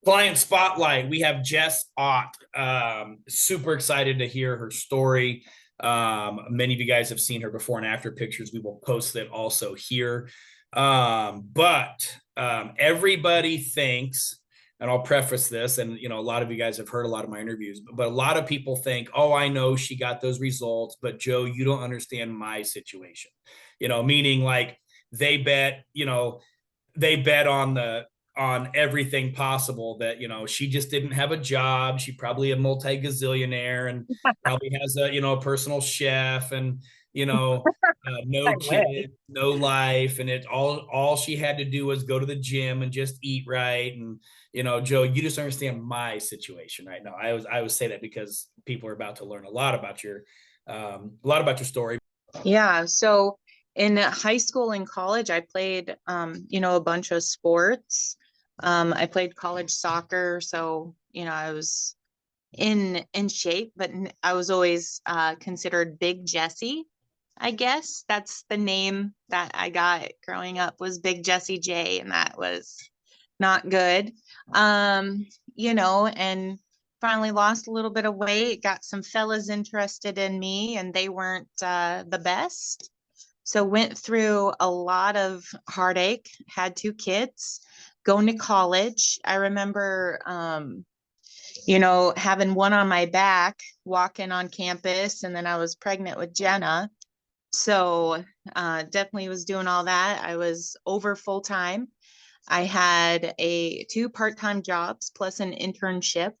Client spotlight. We have Jess Ott. Super excited to hear her story. Many of you guys have seen her before and after pictures. We will post that also here. But everybody thinks, and I'll preface this, and a lot of you guys have heard a lot of my interviews, but a lot of people think, oh, I know she got those results, but Joe, you don't understand my situation. Meaning like they bet on everything possible that she just didn't have a job. She probably a multi-gazillionaire and probably has a personal chef and no kid, no life, and it all she had to do was go to the gym and just eat right. And Joe, you just understand my situation right now. I always say that because people are about to learn a lot about your story. Yeah, so in high school and college, I played a bunch of sports. I played college soccer, so I was in shape, but I was always considered Big Jessie. I guess that's the name that I got growing up, was Big Jessie J, and that was not good. And finally lost a little bit of weight, got some fellas interested in me, and they weren't the best. So went through a lot of heartache, had 2 kids, going to college. I remember, having one on my back, walking on campus, and then I was pregnant with Jenna. So definitely was doing all that. I was over full time. I had 2 part-time jobs plus an internship,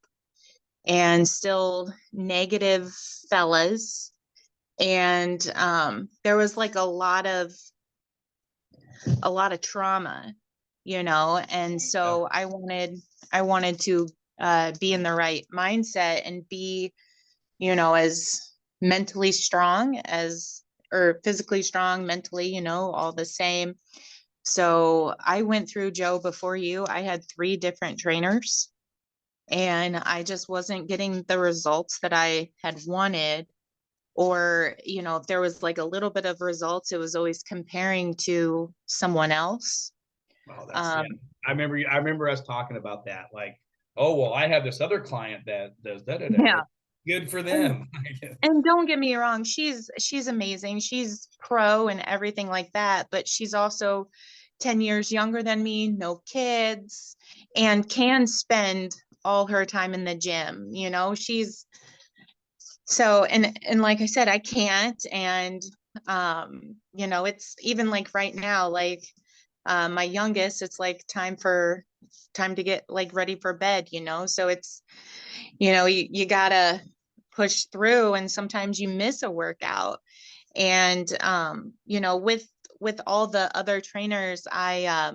and still negative fellas. And there was like a lot of trauma, and so I wanted to be in the right mindset and be as mentally strong or physically strong, mentally, all the same. So I went through, Joe, before you. I had 3 different trainers, and I just wasn't getting the results that I had wanted. Or if there was like a little bit of results, it was always comparing to someone else. Oh, yeah. I remember us talking about that, like, oh, well, I have this other client that does that. Yeah. Good for them. And don't get me wrong, she's amazing. She's pro and everything like that, but she's also 10 years younger than me, no kids, and can spend all her time in the gym. She's so, and like I said, I can't. And it's even like right now, like my youngest, it's like time to get like ready for bed, so it's you gotta push through, and sometimes you miss a workout. And with all the other trainers, I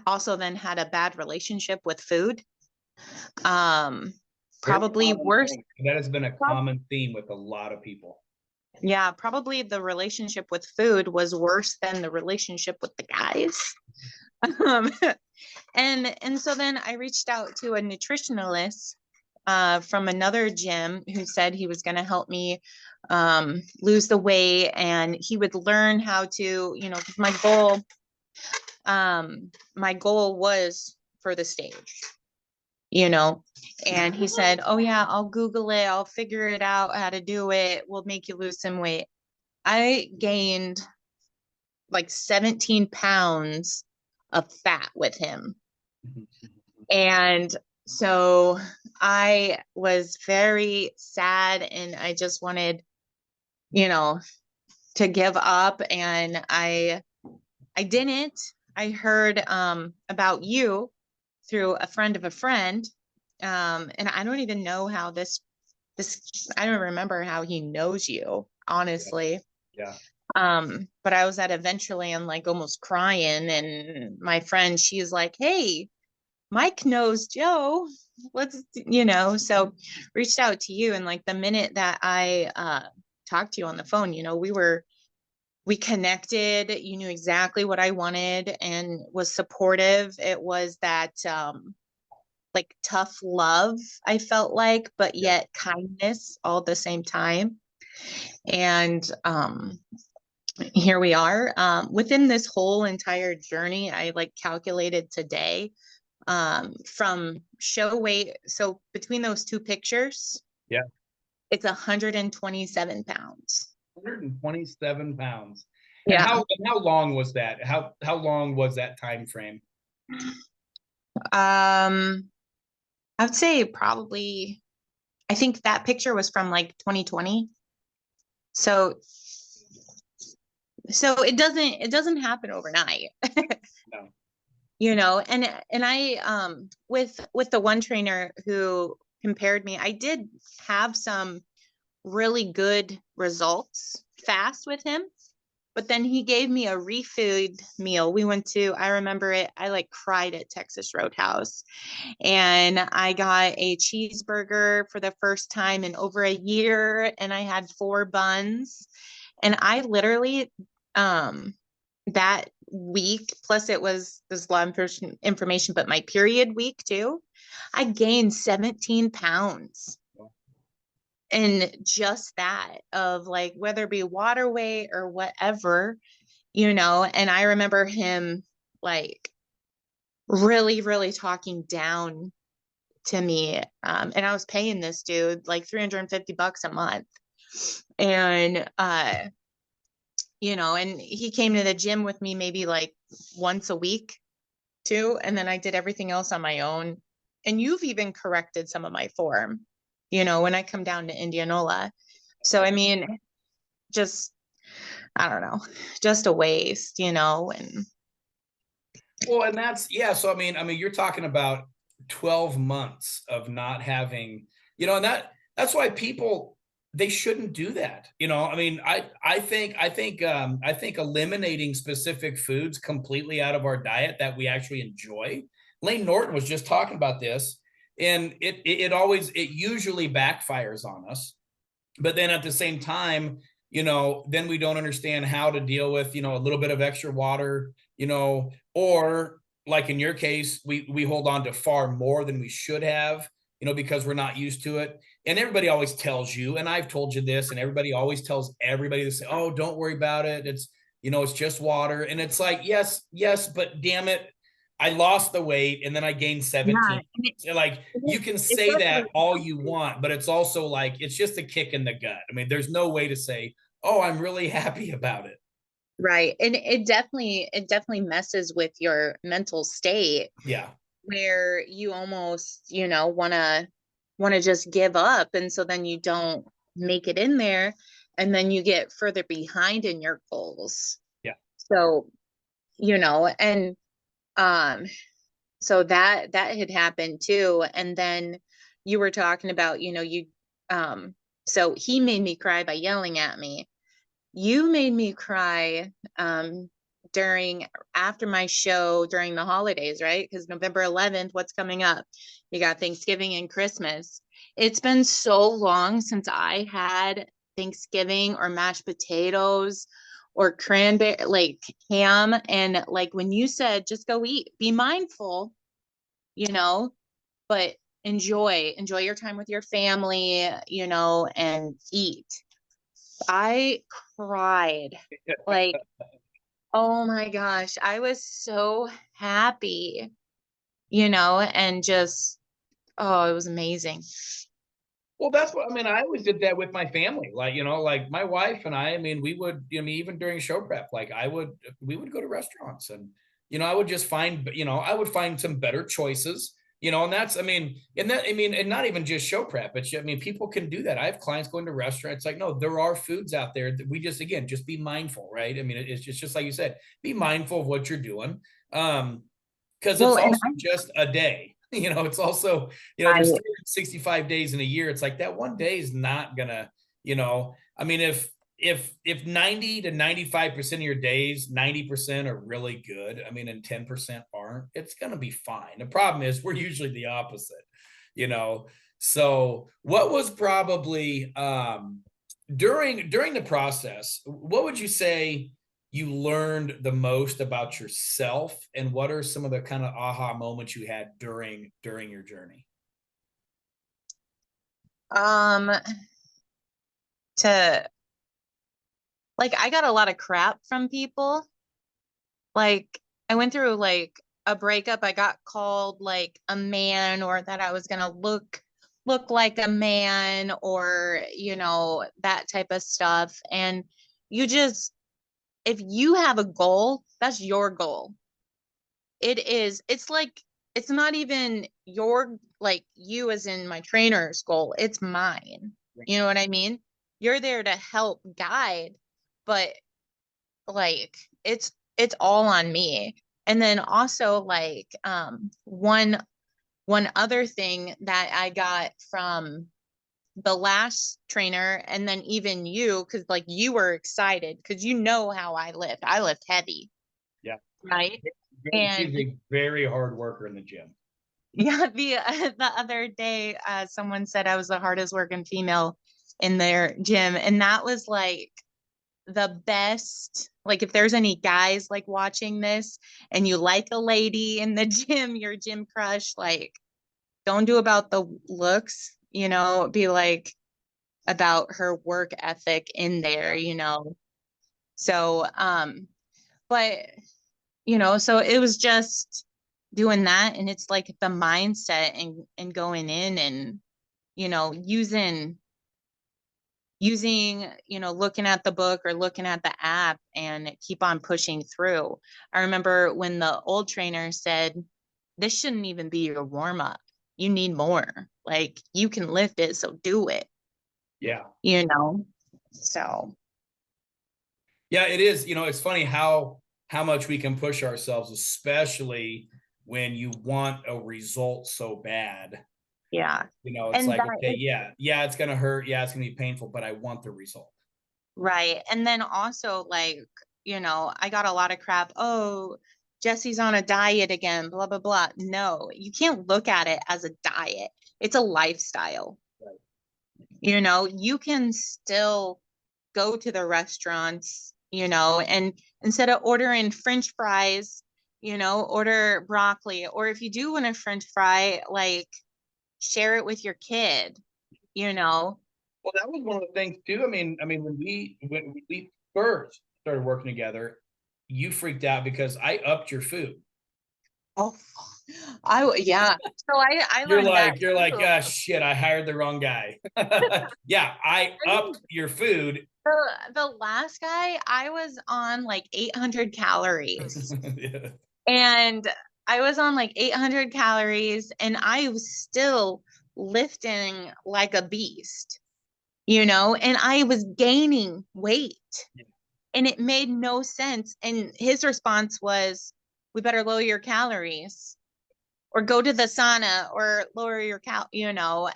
also then had a bad relationship with food. Probably worse. That has been a common theme with a lot of people. Yeah, probably the relationship with food was worse than the relationship with the guys. And so then I reached out to a nutritionalist from another gym who said he was going to help me lose the weight, and he would learn how to, because my goal was for the stage. And he said, oh yeah, I'll Google it. I'll figure it out how to do it. We'll make you lose some weight. I gained like 17 pounds of fat with him. And so I was very sad, and I just wanted, to give up. And I didn't. I heard about you through a friend of a friend. And I don't even know how this, I don't remember how he knows you, honestly. Yeah. But I was at Adventureland, like almost crying. And my friend, she's like, hey, Mike knows Joe. Let's, so reached out to you. And like the minute that I talked to you on the phone, we connected. You knew exactly what I wanted and was supportive. It was that like tough love, I felt like, but yet kindness all at the same time. And here we are. Within this whole entire journey, I like calculated today, from show weight. So between those two pictures, Yeah. it's 127 pounds. 127 pounds. Yeah. And how long was that? How long was that time frame? I would say probably, I think that picture was from like 2020. So it doesn't happen overnight. No. And I with the one trainer who compared me, I did have some really good results fast with him. But then he gave me a refood meal. We went to, I remember it, I like cried at Texas Roadhouse. And I got a cheeseburger for the first time in over a year. And I had 4 buns. And I literally, that week, plus it was this a lot of information, but my period week too, I gained 17 pounds. And just that of like, whether it be water weight or whatever, and I remember him like really, really talking down to me. And I was paying this dude like $350 a month. And, and he came to the gym with me maybe like once a week too. And then I did everything else on my own. And you've even corrected some of my form, when I come down to Indianola. So, I mean, just, I don't know, just a waste, and Well, and that's yeah. So I mean, you're talking about 12 months of not having, and that's why people they shouldn't do that. I mean, I think eliminating specific foods completely out of our diet that we actually enjoy. Lane Norton was just talking about this, and it usually backfires on us. But then at the same time, then we don't understand how to deal with, a little bit of extra water, or like in your case, we hold on to far more than we should have, because we're not used to it. And everybody always tells you, and I've told you this, and everybody always tells everybody to say, "Oh, don't worry about it. It's just water." And it's like, yes, yes, but damn it, I lost the weight and then I gained yeah, 17. Like you can say especially that all you want, but it's also like it's just a kick in the gut. I mean, there's no way to say, "Oh, I'm really happy about it." right. And it definitely messes with your mental state Yeah. where you almost, want to just give up. And so then you don't make it in there and then you get further behind in your goals. Yeah. So, and um so that had happened too. And then you were talking about, um so he made me cry by yelling at me. You made me cry during after my show during the holidays, right? Because November 11th, what's coming up? You got Thanksgiving and Christmas. It's been so long since I had Thanksgiving or mashed potatoes or cranberry, like ham. And like when you said, just go eat, be mindful, you know, but enjoy your time with your family, and eat. I cried. Like, oh my gosh, I was so happy, and just, oh, it was amazing. Well, that's what I mean. I always did that with my family. Like, like my wife and I mean, we would, even during show prep, like we would go to restaurants and, I would just find, I would find some better choices, and that's, I mean, and not even just show prep, but I mean, people can do that. I have clients going to restaurants. Like, no, there are foods out there that we just, again, just be mindful, right? I mean, it's just like you said, be mindful of what you're doing. Because Well, it's and also just a day. It's also, I, there's 365 days in a year. It's like that one day is not gonna, I mean, if 90 to 95% of your days, 90% are really good, I mean, and 10% aren't, it's gonna be fine. The problem is we're usually the opposite, you know. So what was probably during the process, what would you say you learned the most about yourself, and what are some of the kind of aha moments you had during your journey? um, to like, I got a lot of crap from people. Like, I went through like a breakup, I got called like a man, or that I was gonna look like a man, or that type of stuff. And you just, if you have a goal, that's your goal. It's like, it's not even your, like, you as in my trainer's goal, it's mine. You know what I mean? You're there to help guide, but like, it's all on me. And then also, like, one other thing that I got from the last trainer, and then even you, because like you were excited because you know how I lift heavy, Yeah. right? And She's a very hard worker in the gym. yeah, the other day, someone said I was the hardest working female in their gym, and that was like the best. Like, if there's any guys like watching this and you like a lady in the gym, your gym crush, like, don't do about the looks, be like about her work ethic in there, so but so it was just doing that. And it's like the mindset, and going in, and using looking at the book or looking at the app, and keep on pushing through. I remember when the old trainer said, this shouldn't even be your warm up, you need more, like, you can lift it, so do it. Yeah. So Yeah, it is. It's funny how much we can push ourselves, especially when you want a result so bad. yeah. It's And like, that okay, is yeah, it's gonna hurt. Yeah, it's gonna be painful, but I want the result. right. And then also, like, I got a lot of crap. Oh, Jesse's on a diet again, blah, blah, blah. No, you can't look at it as a diet. It's a lifestyle. Right. You can still go to the restaurants, and instead of ordering French fries, order broccoli. Or if you do want a French fry, like, share it with your kid, you know? Well, that was one of the things too. I mean, when we first started working together, you freaked out because I upped your food. Oh, yeah. So I You're learned that like, you're like, too. ah, shit, I hired the wrong guy. Yeah, I I mean, upped your food. the last guy, I was on like 800 calories, Yeah. and I was on like 800 calories, and I was still lifting like a beast, and I was gaining weight, and it made no sense. And his response was, we better lower your calories, or go to the sauna, or lower your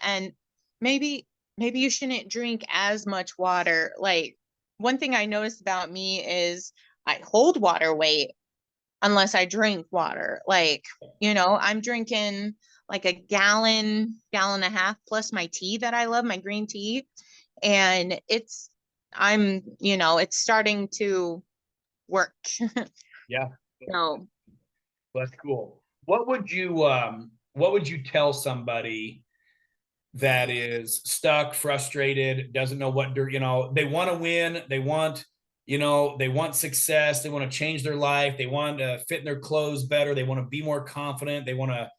and maybe you shouldn't drink as much water. Like, one thing I noticed about me is I hold water weight unless I drink water. Like, I'm drinking like a gallon and a half plus my tea that I love, my green tea. And it's starting to work. Yeah. So That's cool. What would you tell somebody that is stuck, frustrated, doesn't know they want to win, they want success, they want to change their life, they want to fit in their clothes better, they want to be more confident, they want to,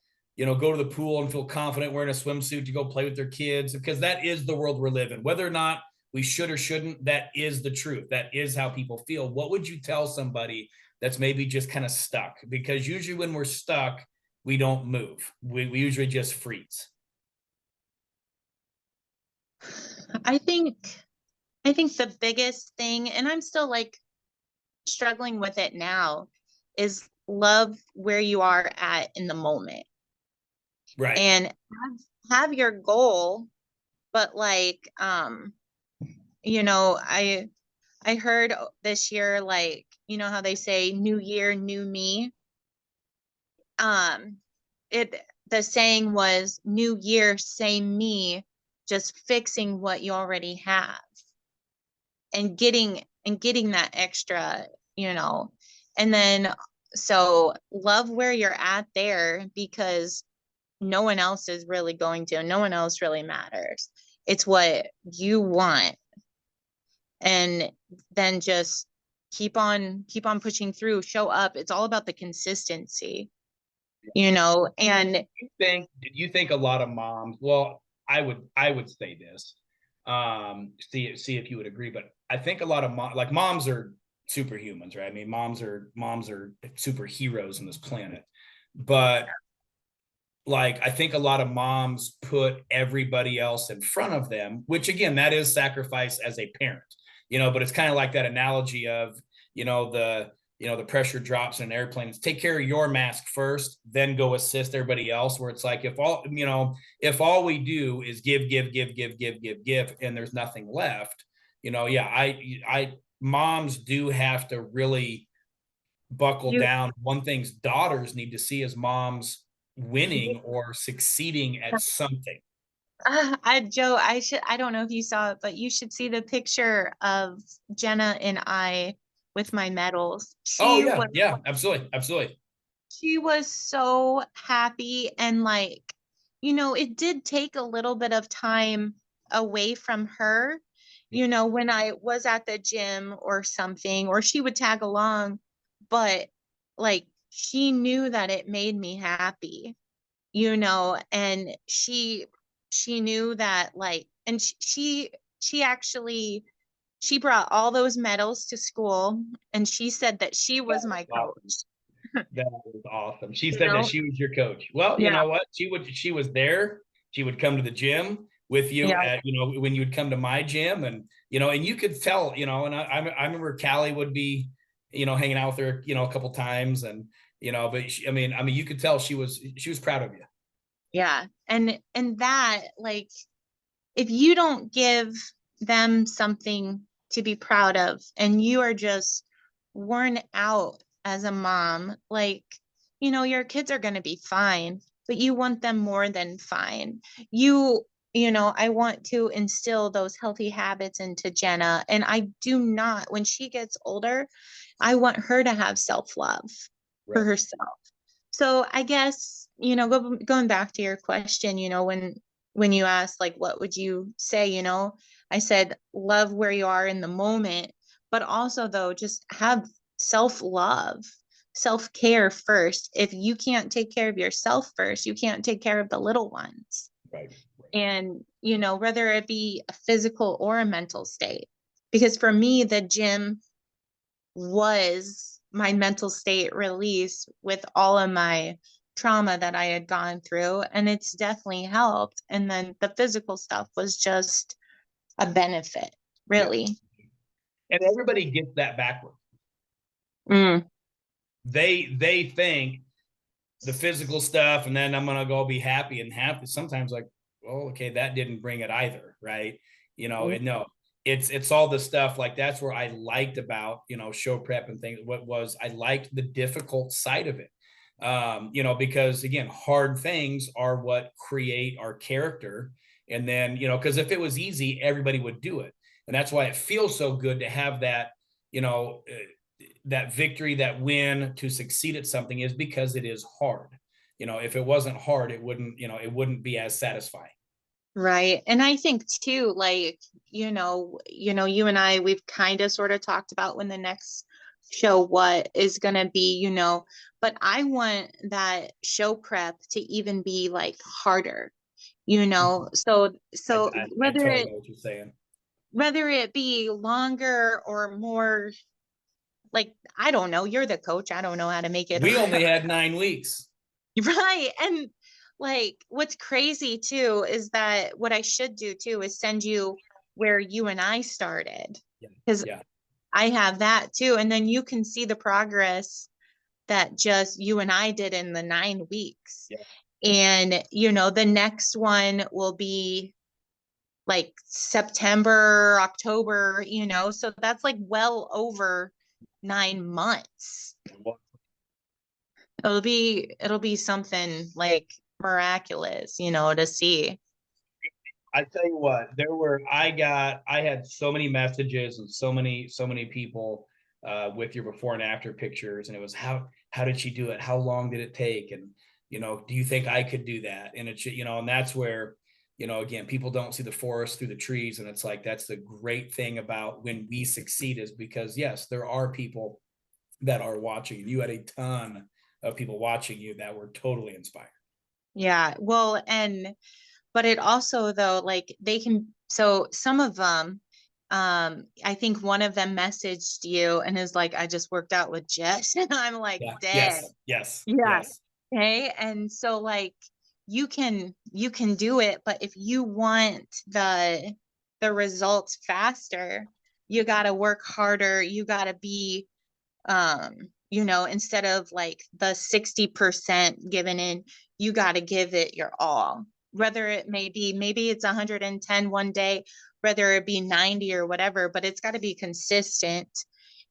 go to the pool and feel confident wearing a swimsuit to go play with their kids, because that is the world we're living. Whether or not we should or shouldn't, that is the truth. That is how people feel. What would you tell somebody that's maybe just kind of stuck? Because usually when we're stuck, we don't move. We usually just freeze. I think I think the biggest thing, and I'm still like struggling with it now, is love where you are at in the moment, Right. and have your goal. But like, I heard this year, like, how they say new year, new me. Um, it the saying was new year, same me, just fixing what you already have, and getting that extra, you know. And then, so love where you're at there, because no one else really matters. It's what you want. And then just keep on pushing through, show up. It's all about the consistency. and Did you think a lot of moms, well, I would say this, see if you would agree, but I think a lot of like moms are superhumans, right? I mean, moms are superheroes on this planet. But like I think a lot of moms put everybody else in front of them, which again, that is sacrifice as a parent, but it's kind of like that analogy of, the pressure drops in an airplane. It's take care of your mask first, then go assist everybody else. Where it's like if all we do is give, and there's nothing left, yeah, I moms do have to really buckle you down. One thing's daughters need to see as moms winning or succeeding at something. Joe, I don't know if you saw it, but you should see the picture of Jenna and I with my medals. Oh She yeah, was yeah, absolutely, absolutely. she was so happy, and like, it did take a little bit of time away from her, when I was at the gym or something, or she would tag along, but like she knew that it made me happy, and she knew that, like, and she actually she brought all those medals to school, and she said that she That was was my awesome. coach, That was awesome. She you said that know? she was your coach. Well, you Yeah. know what? She was there. She would come to the gym with you Yeah. at, when you would come to my gym, and and you could tell, and I remember Callie would be, hanging out with her, a couple times, and but I mean, you could tell she was proud of you. Yeah. And that, like, if you don't give them something to be proud of, and you are just worn out as a mom, like, your kids are going to be fine, but you want them more than fine. I want to instill those healthy habits into Jenna. And I do not, when she gets older, I want her to have self love for Right. herself. So I guess, going back to your question, when you asked, like, what would you say, I said, love where you are in the moment, but also, though, just have self love, self care first. If you can't take care of yourself first, you can't take care of the little ones. Right. Right. And, whether it be a physical or a mental state. Because for me, the gym was my mental state release with all of my trauma that I had gone through. And it's definitely helped. And then the physical stuff was just a benefit, Yeah. really. And everybody gets that backwards. Mm. They think the physical stuff, and then I'm gonna go be happy and happy. Sometimes like, well, okay, that didn't bring it either, right? And no, it's all the stuff like that's where I liked about show prep and things. What was I liked the difficult side of it, because again, hard things are what create our character. And then because if it was easy, everybody would do it, and that's why it feels so good to have that, that victory, that win, to succeed at something, is because it is hard. If it wasn't hard, it wouldn't be as satisfying. Right. And I think too, like, you and I, we've kind of sort of talked about when the next show what is gonna be, but I want that show prep to even be like harder, So I, so I, I whether totally it know what you're saying. whether it be longer or more, like, I don't know, you're the coach. I don't know how to make it We only had 9 weeks. right. And like, what's crazy too is that what I should do too is send you where you and I started, Yeah. because Yeah. I have that too. And then you can see the progress that just you and I did in the 9 weeks. Yeah. And, the next one will be like September, October, so that's like well over 9 months. It'll be something like miraculous, to see. I tell you what, I had so many messages and so many people with your before and after pictures, and it was how did she do it? How long did it take? And do you think I could do that? And it's and that's where again, people don't see the forest through the trees, and it's like that's the great thing about when we succeed, is because yes, there are people that are watching. You had a ton of people watching you that were totally inspired. Yeah. Well, but it also though, like they can, so some of them, I think one of them messaged you and is like, I just worked out with Jess. And I'm like, Yeah. dang. Yes. Yes. Yeah. Yes. Okay. And so like you can do it, but if you want the results faster, you gotta work harder. You gotta be instead of like the 60% given in, you got to give it your all. Whether it may be, maybe it's 110 one day, whether it be 90 or whatever, but it's got to be consistent.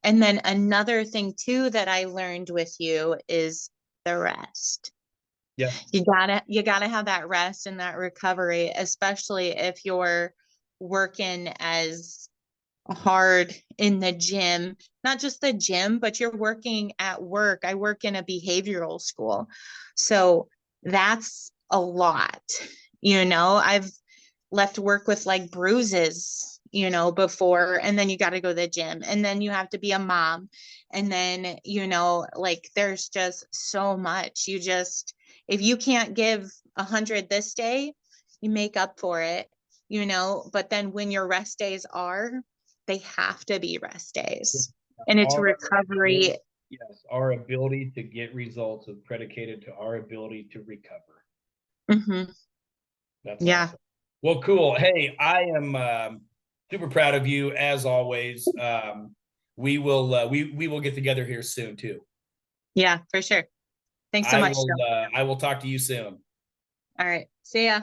And then another thing too that I learned with you is the rest. Yeah. You gotta have that rest and that recovery, especially if you're working as hard in the gym, not just the gym, but you're working at work. I work in a behavioral school. So that's a lot. I've left work with like bruises, before, and then you got to go to the gym, and then you have to be a mom. And then, like there's just so much. If you can't give 100 this day, you make up for it, but then when your rest days are, they have to be rest days. And it's Our recovery. yes, our ability to get results is predicated to our ability to recover. Mm-hmm. That's Yeah. awesome. Well, cool. Hey, I am super proud of you as always. We will get together here soon too. Yeah, for sure. Thanks so much, Joe. I will talk to you soon. All right. See ya.